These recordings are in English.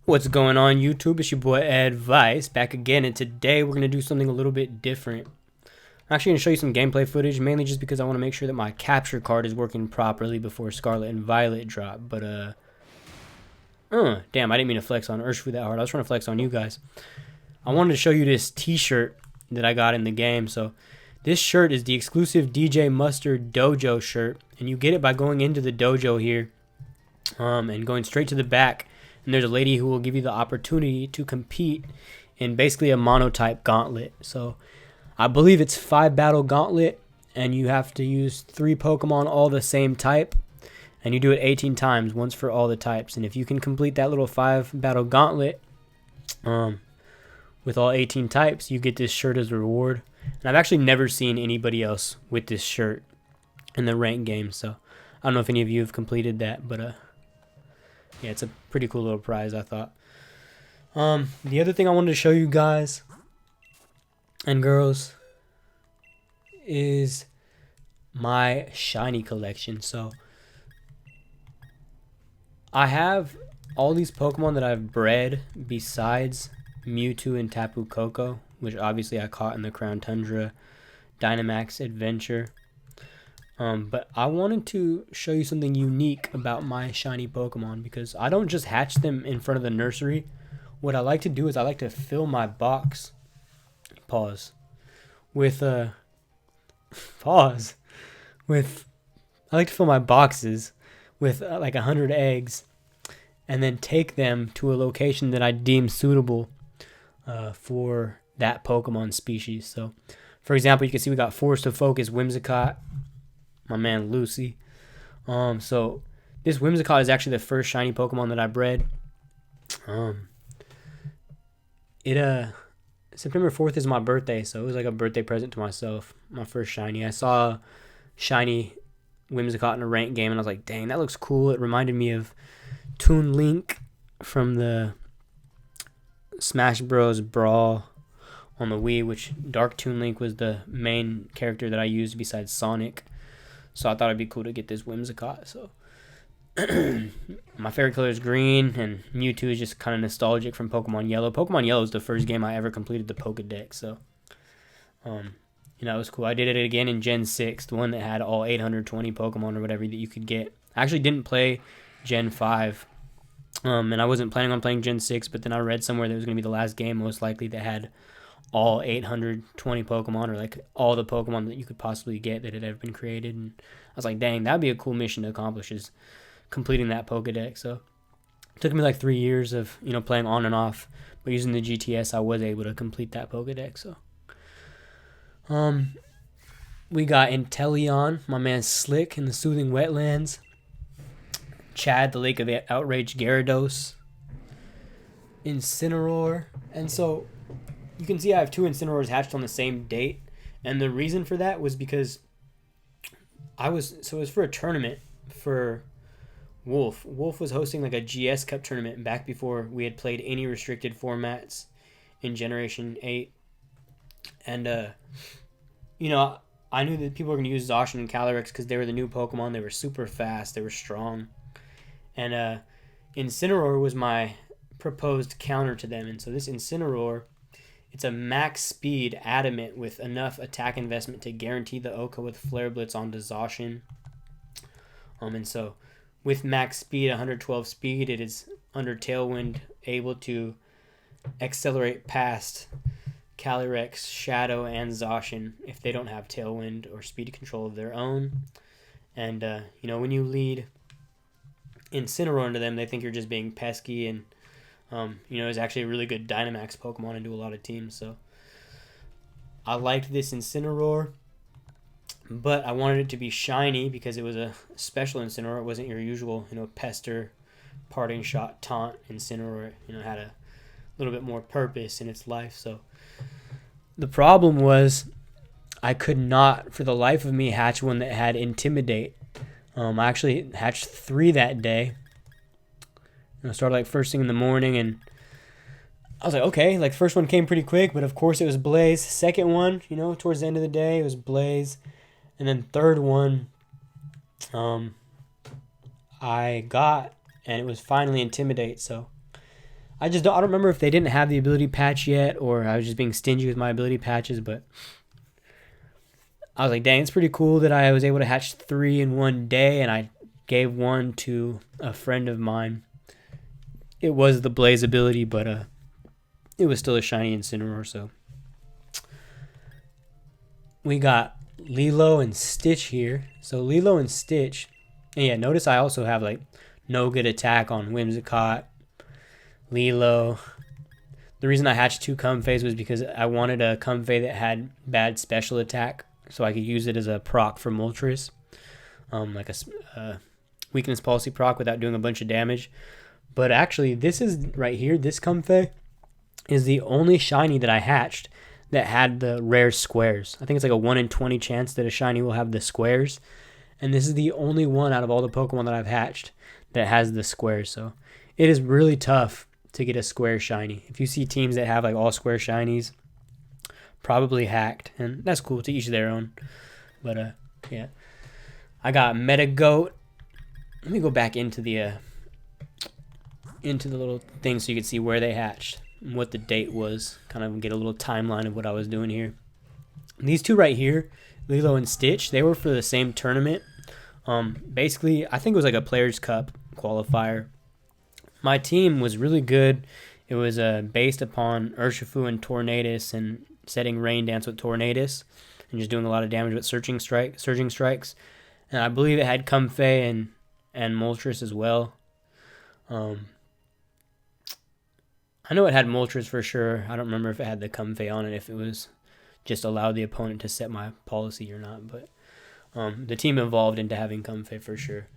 What's going on YouTube? It's your boy Advice back again, and today we're going to do something a little bit different. I'm actually going to show you some gameplay footage, mainly just because I want to make sure that my capture card is working properly before Scarlet and Violet drop. But damn, I didn't mean to flex on Urshu that hard. I was trying to flex on you guys. I wanted to show you this t-shirt that I got in the game. So this shirt is the exclusive DJ Mustard Dojo shirt, and you get it by going into the dojo here and going straight to the back. And there's a lady who will give you the opportunity to compete in basically a monotype gauntlet. So I believe it's 5 battle gauntlet, and you have to use 3 Pokemon all the same type, and you do it 18 times, once for all the types. And if you can complete that little 5 battle gauntlet with all 18 types, you get this shirt as a reward. And I've actually never seen anybody else with this shirt in the ranked game, so I don't know if any of you have completed that, but yeah, it's a pretty cool little prize, I thought. The other thing I wanted to show you guys and girls is my shiny collection. So I have all these Pokemon that I've bred besides Mewtwo and Tapu Koko, which obviously I caught in the Crown Tundra Dynamax Adventure. But I wanted to show you something unique about my shiny Pokemon, because I don't just hatch them in front of the nursery. What I like to do is I like to fill my box, with I like to fill my boxes with like 100 eggs, and then take them to a location that I deem suitable for that Pokemon species. So, for example, you can see we got Forest of Focus Whimsicott, my man Lucy. So this Whimsicott is actually the first shiny Pokemon that I bred. September 4th is my birthday, so it was like a birthday present to myself. My first shiny. I saw shiny Whimsicott in a ranked game, and I was like, dang, that looks cool. It reminded me of Toon Link from the Smash Bros. Brawl on the Wii, which Dark Toon Link was the main character that I used besides Sonic. So I thought it'd be cool to get this Whimsicott. So my favorite color is green, and Mewtwo is just kind of nostalgic from Pokemon Yellow. Pokemon Yellow is the first game I ever completed the Pokedex, so it was cool. I did it again in Gen 6, the one that had all 820 Pokemon or whatever that you could get. I actually didn't play Gen 5, and I wasn't planning on playing Gen 6, but then I read somewhere that it was going to be the last game most likely that had all 820 Pokemon, or like all the Pokemon that you could possibly get that had ever been created. And I was like, dang, that'd be a cool mission to accomplish, is completing that Pokedex. So it took me like 3 years of playing on and off, but using the GTS I was able to complete that Pokedex. So we got Inteleon, my man Slick in the Soothing Wetlands, Chad, the Lake of Outrage Gyarados, Incineroar. And so you can see I have 2 Incineroars hatched on the same date, and the reason for that was because it was for a tournament for Wolf. Wolf was hosting like a GS Cup tournament back before we had played any restricted formats in Generation 8. And I knew that people were going to use Zacian and Calyrex because they were the new Pokemon. They were super fast, they were strong. And Incineroar was my proposed counter to them. And so this Incineroar, it's a max speed adamant with enough attack investment to guarantee the Oka with Flare Blitz onto Zacian. And so with max speed, 112 speed, it is under Tailwind able to accelerate past Calyrex, Shadow, and Zacian if they don't have Tailwind or speed control of their own. And when you lead Incineroar into them, they think you're just being pesky, and is actually a really good Dynamax Pokemon into a lot of teams. So I liked this Incineroar, but I wanted it to be shiny because it was a special Incineroar. It wasn't your usual, Pester, Parting Shot, Taunt Incineroar. It had a little bit more purpose in its life. So the problem was I could not, for the life of me, hatch one that had Intimidate. I actually hatched 3 that day. Started like first thing in the morning, and I was like, okay, like first one came pretty quick, but of course it was Blaze. Second one, towards the end of the day, it was Blaze. And then third one, I got, and it was finally Intimidate. So I don't remember if they didn't have the ability patch yet, or I was just being stingy with my ability patches, but I was like, dang, it's pretty cool that I was able to hatch 3 in one day, and I gave one to a friend of mine. It was the Blaze ability, but it was still a shiny Incineroar, so. We got Lilo and Stitch here. So Lilo and Stitch, and yeah, notice I also have like no good attack on Whimsicott, Lilo. The reason I hatched 2 Comfeys was because I wanted a Comfey that had bad special attack, so I could use it as a proc for Moltres, like a weakness policy proc without doing a bunch of damage. But actually, this is right here, this Comfey is the only shiny that I hatched that had the rare squares. I think it's like a 1 in 20 chance that a shiny will have the squares. And this is the only one out of all the Pokemon that I've hatched that has the squares. So it is really tough to get a square shiny. If you see teams that have like all square shinies, probably hacked. And that's cool, to each their own. But yeah. I got Metagoat. Let me go back into the little thing so you can see where they hatched, what the date was, kind of get a little timeline of what I was doing here. These 2 right here, Lilo and Stitch, they were for the same tournament. Basically, I think it was like a Players' Cup qualifier. My team was really good. It was based upon Urshifu and Tornadus and setting Rain Dance with Tornadus and just doing a lot of damage with Surging Strikes. And I believe it had Comfey and Moltres as well. I know it had Moltres for sure. I don't remember if it had the Comfey on it, if it was just allowed the opponent to set my policy or not. But the team evolved into having Comfey for sure.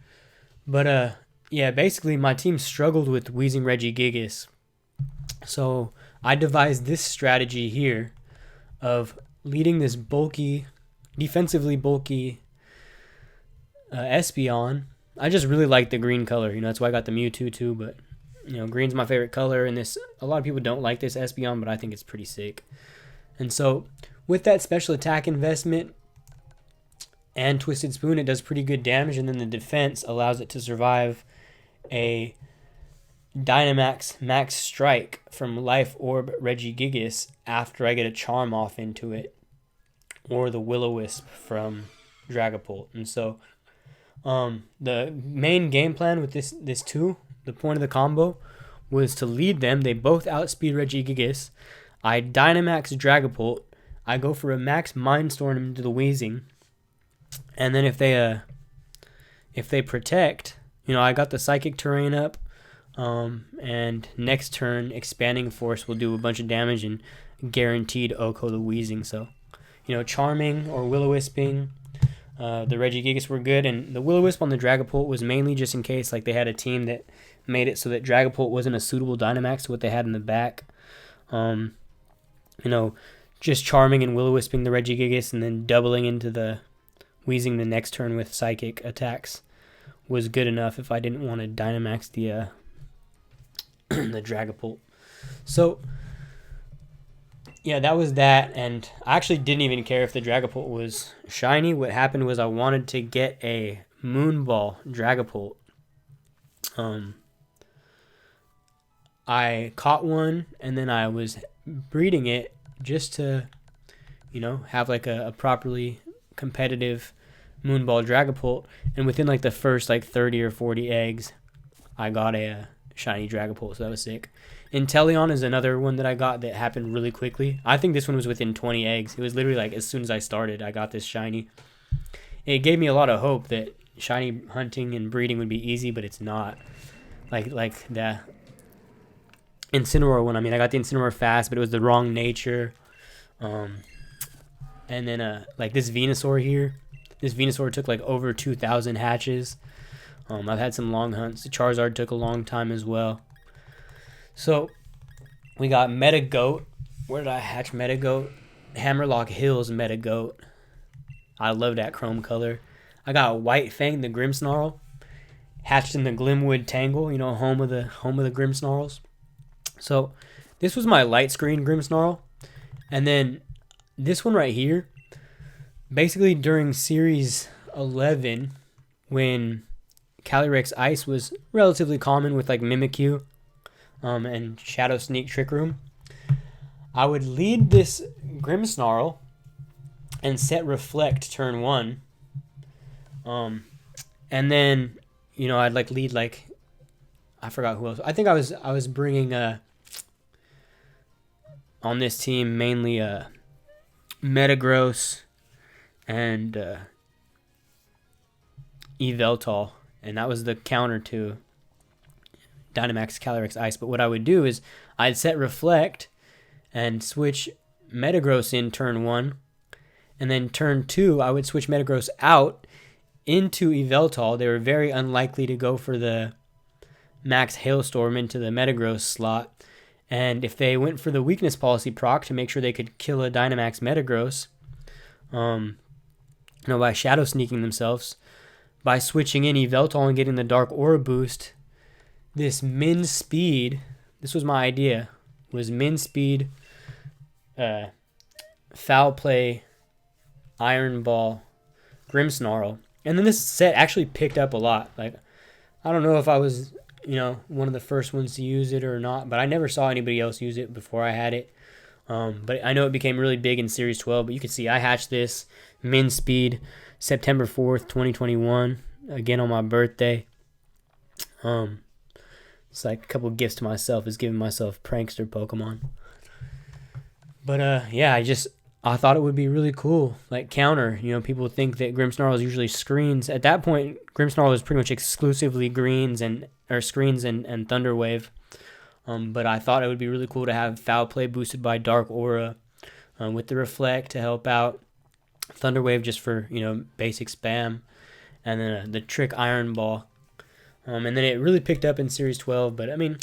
But yeah, basically my team struggled with Wheezing Regigigas. So I devised this strategy here of leading this defensively bulky Espeon. I just really like the green color. That's why I got the Mewtwo too, but green's my favorite color, and a lot of people don't like this Espeon, but I think it's pretty sick. And so with that special attack investment and Twisted Spoon, it does pretty good damage, and then the defense allows it to survive a Dynamax Max Strike from Life Orb Regigigas after I get a Charm off into it, or the Will-O-Wisp from Dragapult. And so the main game plan with this 2, the point of the combo, was to lead them. They both outspeed Regigigas. I Dynamax Dragapult. I go for a Max Mindstorm into the Weezing. And then if they protect, I got the Psychic Terrain up. And next turn, Expanding Force will do a bunch of damage and guaranteed Oko the Weezing. So, Charming or Will-O-Wisping. The Regigigas were good, and the Will-O-Wisp on the Dragapult was mainly just in case like they had a team that made it so that Dragapult wasn't a suitable Dynamax to what they had in the back. Just Charming and Will-O-Wisping the Regigigas and then doubling into the Weezing the next turn with Psychic attacks was good enough if I didn't want to Dynamax the the Dragapult. So yeah, that was that, and I actually didn't even care if the Dragapult was shiny. What happened was I wanted to get a Moonball Dragapult. I caught one, and then I was breeding it just to, have like a properly competitive Moonball Dragapult, and within like the first like 30 or 40 eggs, I got a shiny Dragapult, so that was sick. Inteleon is another one that I got that happened really quickly. I think this one was within 20 eggs. It was literally like as soon as I started, I got this shiny. It gave me a lot of hope that shiny hunting and breeding would be easy, but it's not. Like the Incineroar one. I got the Incineroar fast, but it was the wrong nature. And then like this Venusaur here. This Venusaur took like over 2,000 hatches. I've had some long hunts. The Charizard took a long time as well. So, we got Metagoat. Where did I hatch Metagoat? Hammerlock Hills Metagoat. I love that chrome color. I got White Fang the Grimmsnarl. Hatched in the Glimwood Tangle, home of the Grimmsnarls. So, this was my light screen Grimmsnarl. And then, this one right here. Basically, during Series 11, when Calyrex Ice was relatively common with like Mimikyu, and Shadow Sneak Trick Room, I would lead this Grimmsnarl and set Reflect turn 1. And then, you know, I'd like lead like, I forgot who else. I think I was bringing on this team mainly Metagross and Yveltal, and that was the counter to Dynamax Calyrex Ice. But what I would do is I'd set Reflect and switch Metagross in turn 1, and then turn 2 I would switch Metagross out into Yveltal. They were very unlikely to go for the Max Hailstorm into the Metagross slot, and if they went for the Weakness Policy proc to make sure they could kill a Dynamax Metagross, by Shadow Sneaking themselves, by switching in Yveltal and getting the Dark Aura boost, this Min Speed, this was my idea, was Min Speed, Foul Play, Iron Ball, Grimmsnarl. And then this set actually picked up a lot. Like, I don't know if I was, one of the first ones to use it or not, but I never saw anybody else use it before I had it. But I know it became really big in Series 12, but you can see I hatched this Min Speed September 4th, 2021, again on my birthday. It's like a couple gifts to myself is giving myself prankster Pokemon. But yeah, I thought it would be really cool, like counter. People think that Grimmsnarl is usually screens. At that point, Grimmsnarl was pretty much exclusively screens and Thunder Wave. But I thought it would be really cool to have Foul Play boosted by Dark Aura, with the Reflect to help out, Thunder Wave just for basic spam, and then the Trick Iron Ball. And then it really picked up in Series 12, but I mean,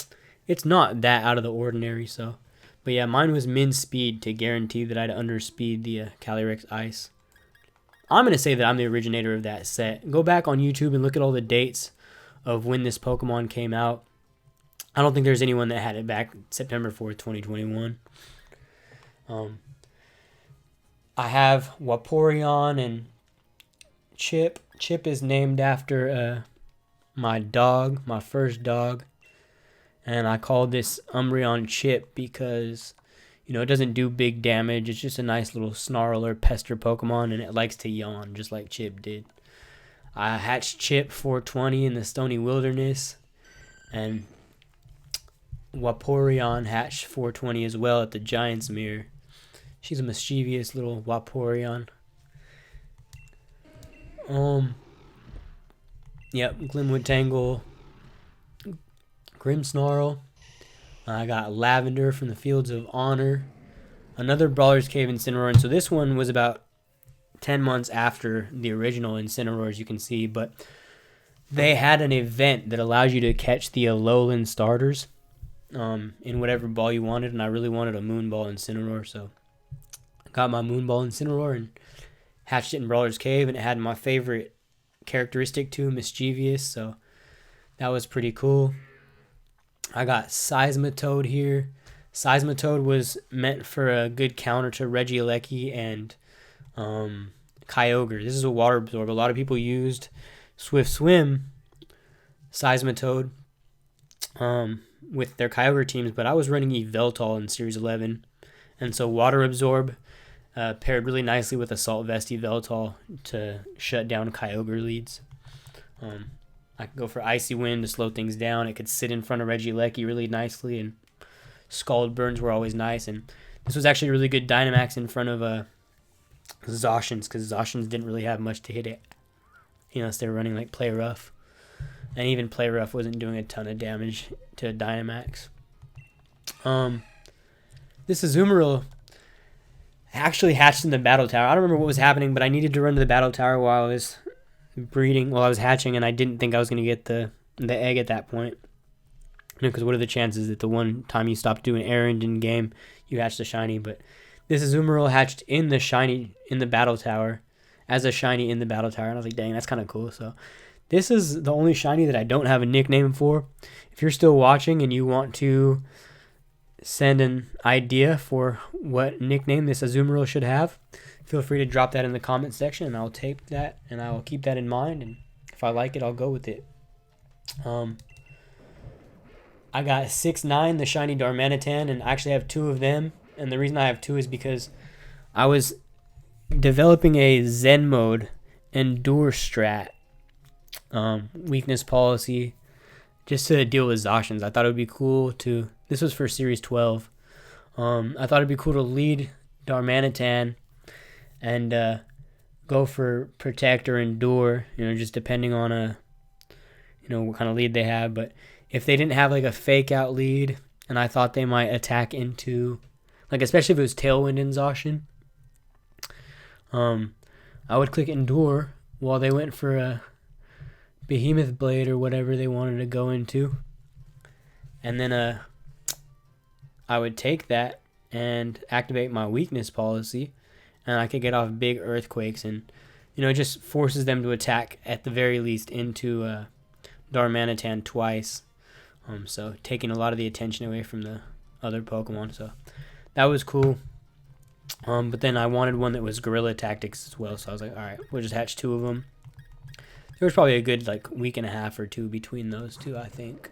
it's not that out of the ordinary. So, but yeah, mine was Min Speed to guarantee that I'd underspeed the Calyrex Ice. I'm gonna say that I'm the originator of that set. Go back on YouTube and look at all the dates of when this Pokemon came out. I don't think there's anyone that had it back September 4th, 2021. I have Vaporeon and Chip. Chip is named after my dog, my first dog. And I called this Umbreon Chip because, it doesn't do big damage. It's just a nice little snarl or pester Pokemon, and it likes to yawn, just like Chip did. I hatched Chip 420 in the Stony Wilderness, and Vaporeon hatched 420 as well at the Giant's Mirror. She's a mischievous little Vaporeon. Yep, Glimwood Tangle, Grimmsnarl. I got Lavender from the Fields of Honor. Another Brawler's Cave Incineroar. And so this one was about 10 months after the original Incineroar, as you can see. But they had an event that allows you to catch the Alolan starters in whatever ball you wanted. And I really wanted a Moonball Incineroar. So I got my Moonball Incineroar and hatched it in Brawler's Cave. And it had my favorite characteristic too, Mischievous. So that was pretty cool. I got Seismitoad here. Seismitoad was meant for a good counter to Regieleki and Kyogre. This is a water absorb. A lot of people used Swift Swim Seismitoad with their Kyogre teams, but I was running Yveltal in Series 11. And so water absorb paired really nicely with Assault Vest Yveltal to shut down Kyogre leads. I could go for Icy Wind to slow things down. It could sit in front of Regieleki really nicely, and Scald Burns were always nice. And this was actually a really good Dynamax in front of Zacians, because Zacians didn't really have much to hit it, unless they were running like Play Rough. And even Play Rough wasn't doing a ton of damage to Dynamax. This Azumarill actually hatched in the Battle Tower. I don't remember what was happening, but I needed to run to the Battle Tower while I was hatching, and I didn't think I was going to get the egg at that point. Because what are the chances that the one time you stop doing errand in game, you hatch the shiny? But this Azumarill hatched in the shiny in the Battle Tower, as a shiny in the Battle Tower, and I was like, dang, that's kind of cool. So this is the only shiny that I don't have a nickname for. If you're still watching and you want to send an idea for what nickname this Azumarill should have, feel free to drop that in the comment section, and I'll take that and I will keep that in mind, and if I like it, I'll go with it. I got 6'9", the shiny Darmanitan, and I actually have two of them. And the reason I have two is because I was developing a Zen mode endure strat weakness policy just to deal with Zacians. I thought it would be cool to, this was for Series 12. I thought it'd be cool to lead Darmanitan and go for protect or endure, just depending on what kind of lead they have. But if they didn't have like a fake out lead and I thought they might attack into, like especially if it was Tailwind and Zacian, I would click endure while they went for a Behemoth Blade or whatever they wanted to go into. And then I would take that and activate my weakness policy, and I could get off big earthquakes, and it just forces them to attack at the very least into Darmanitan twice. So taking a lot of the attention away from the other Pokemon. So that was cool. But then I wanted one that was Guerrilla Tactics as well, so I was like, all right, we'll just hatch two of them. There was probably a good week and a half or two between those two, I think.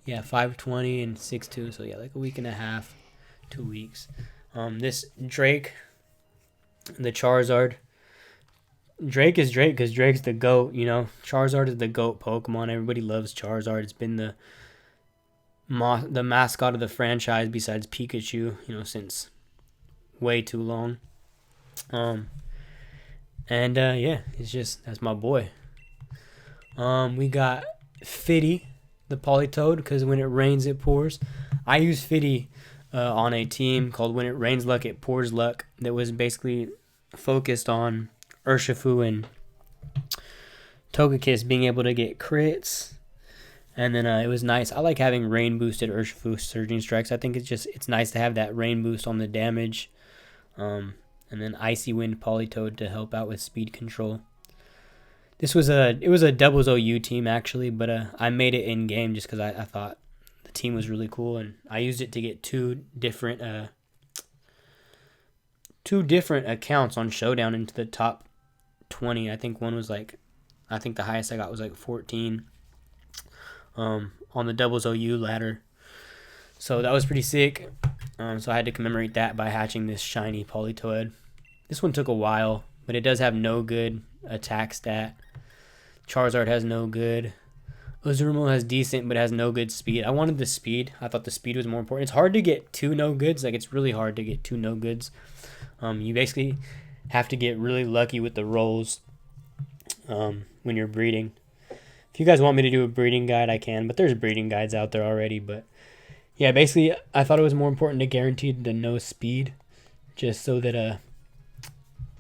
Yeah, 520 and 6'2", so yeah, a week and a half, 2 weeks. This Drake, the Charizard. Drake is Drake because Drake's the GOAT, Charizard is the GOAT Pokemon. Everybody loves Charizard. It's been the mascot of the franchise besides Pikachu, since way too long. Yeah, that's my boy. We got Fiddy, the Politoed, because when it rains, it pours. I use Fiddy on a team called When It Rains Luck, It Pours Luck, that was basically focused on Urshifu and Togekiss being able to get crits. And then it was nice. I like having rain boosted Urshifu Surging Strikes. I think it's nice to have that rain boost on the damage. And then Icy Wind Politoed to help out with speed control. It was a doubles OU team actually, but I made it in game just because I thought the team was really cool, and I used it to get two different accounts on Showdown into the top 20. I think one was I think the highest I got was 14 on the doubles OU ladder. So that was pretty sick. So I had to commemorate that by hatching this shiny Politoed. This one took a while, but it does have no good attack stat. Charizard has no good. Azumarill has decent, but has no good speed. I wanted the speed. I thought the speed was more important. It's hard to get two no goods. It's really hard to get two no goods. You basically have to get really lucky with the rolls when you're breeding. If you guys want me to do a breeding guide, I can, but there's breeding guides out there already. But yeah, basically, I thought it was more important to guarantee the no speed, just so that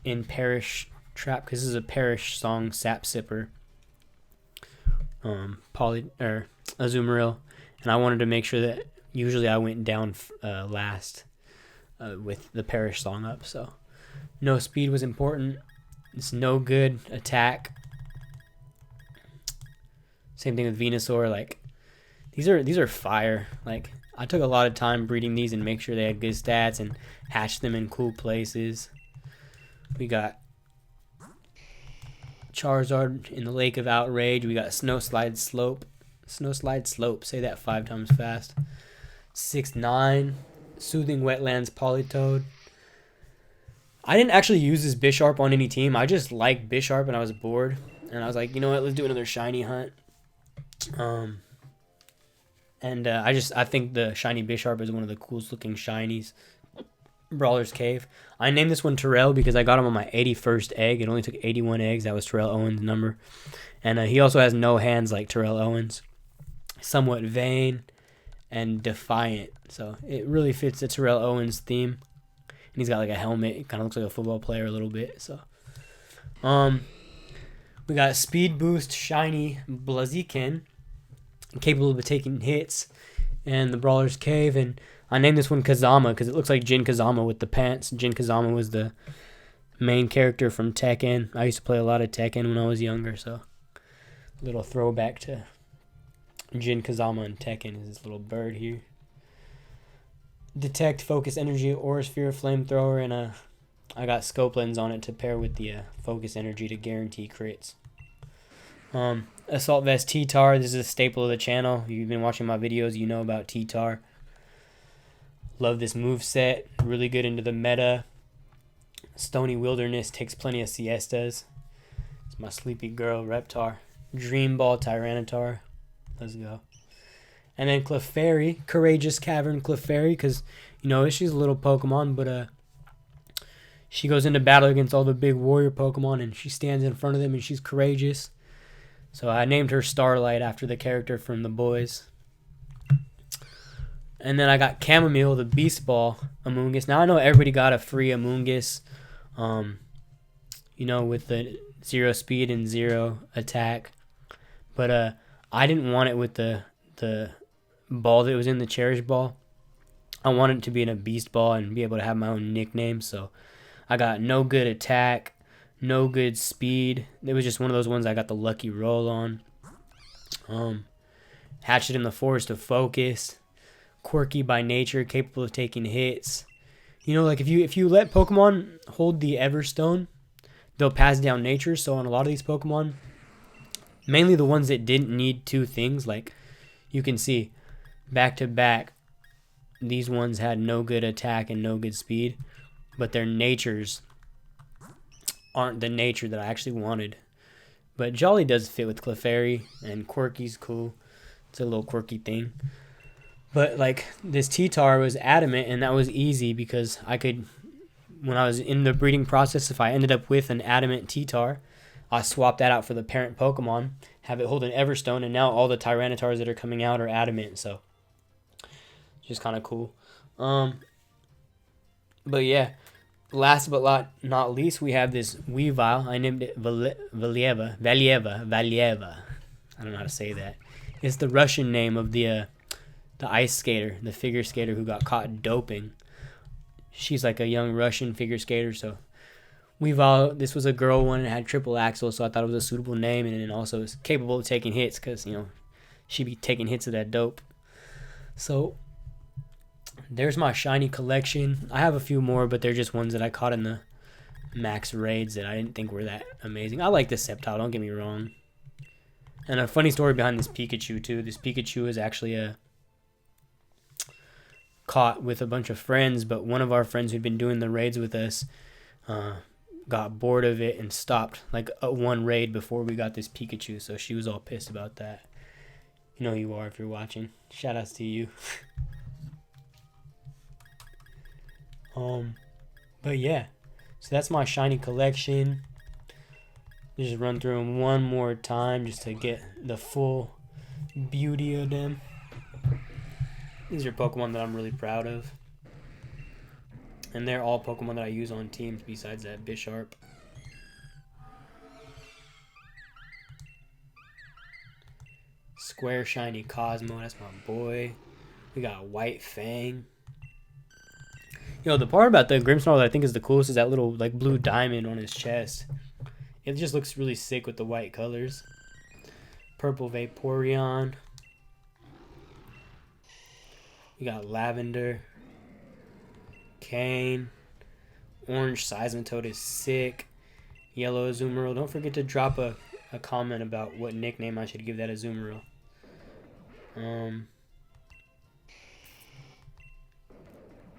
in Parish Trap, because this is a Parish song, Sap Sipper, Azumarill, and I wanted to make sure that usually I went down last with the Parish song up. So no speed was important. It's no good attack. Same thing with Venusaur. These are fire. I took a lot of time breeding these and make sure they had good stats and hatched them in cool places. We got Charizard in the Lake of Outrage. We got Snowslide Slope. Say that 5 times fast. 6'9", Soothing Wetlands Politoed. I didn't actually use this Bisharp on any team. I just liked Bisharp and I was bored. And I was like, you know what, let's do another shiny hunt. I think the shiny Bisharp is one of the coolest looking shinies. Brawler's Cave. I named this one Terrell because I got him on my 81st egg. It only took 81 eggs. That was Terrell Owens' number. And he also has no hands like Terrell Owens. Somewhat vain and defiant. So it really fits the Terrell Owens theme. And he's got a helmet. It kind of looks like a football player a little bit. So we got Speed Boost Shiny Blaziken, capable of taking hits, and the Brawler's Cave. And I named this one Kazama because it looks like Jin Kazama with the pants. Jin Kazama was the main character from Tekken. I used to play a lot of Tekken when I was younger, so a little throwback to Jin Kazama and Tekken is this little bird here. Detect, Focus Energy, Aura Sphere, Flamethrower, and I got Scope Lens on it to pair with the Focus Energy to guarantee crits. Assault Vest T-Tar. This is a staple of the channel. If you've been watching my videos, you know about T-Tar. Love this move set. Really good into the meta. Stony Wilderness takes plenty of siestas. It's my sleepy girl, Reptar. Dream Ball Tyranitar. Let's go. And then Clefairy, Courageous Cavern Clefairy, because, you know, she's a little Pokemon, but she goes into battle against all the big warrior Pokemon, and she stands in front of them, and she's courageous. So I named her Starlight after the character from The Boys. And then I got Chamomile, the Beast Ball Amoonguss. Now I know everybody got a free Amoonguss, you know, with the 0 speed and 0 attack. But I didn't want it with the ball that was in the Cherish Ball. I wanted it to be in a Beast Ball and be able to have my own nickname. So I got no good attack, no good speed. It was just one of those ones I got the lucky roll on. Hatchet in the Forest of Focus. Quirky by nature, capable of taking hits. You know, like if you let Pokemon hold the Everstone, they'll pass down nature. So on a lot of these Pokemon, mainly the ones that didn't need 2 things, like you can see back to back, these ones had no good attack and no good speed, but their natures aren't the nature that I actually wanted. But Jolly does fit with Clefairy, and Quirky's cool. It's a little quirky thing. But like this T-Tar was adamant, and that was easy because I could, when I was in the breeding process, if I ended up with an adamant T-Tar, I swap that out for the parent Pokemon, have it hold an Everstone, and now all the Tyranitars that are coming out are adamant, so just kind of cool. But yeah, last but not least, we have this Weavile. I named it Valieva. I don't know how to say that. It's the Russian name of the ice skater, the figure skater who got caught doping. She's like a young Russian figure skater, so Weavile, this was a girl one, and had triple axle, so I thought it was a suitable name, and then also is capable of taking hits, because, you know, she'd be taking hits of that dope. So there's my shiny collection. I have a few more, but they're just ones that I caught in the max raids that I didn't think were that amazing. I like this Sceptile, don't get me wrong. And a funny story behind this Pikachu too. This Pikachu is actually caught with a bunch of friends, but one of our friends who'd been doing the raids with us got bored of it and stopped like one raid before we got this Pikachu, so she was all pissed about that. You know who you are if you're watching. Shout outs to you. But yeah, so that's my shiny collection. Just run through them one more time just to get the full beauty of them. These are Pokemon that I'm really proud of. And they're all Pokemon that I use on teams besides that Bisharp. Square shiny Cosmo, that's my boy. We got White Fang. You know, the part about the Grimmsnarl that I think is the coolest is that little like blue diamond on his chest. It just looks really sick with the white colors. Purple Vaporeon. We got Lavender. Kane. Orange Seismitoad is sick. Yellow Azumarill. Don't forget to drop a comment about what nickname I should give that Azumarill.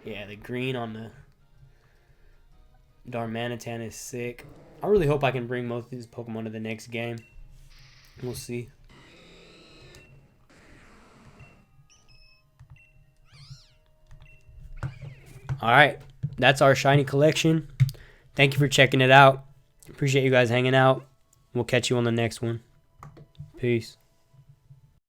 Yeah, the green on the Darmanitan is sick. I really hope I can bring most of these Pokemon to the next game. We'll see. Alright, that's our shiny collection. Thank you for checking it out. Appreciate you guys hanging out. We'll catch you on the next one. Peace.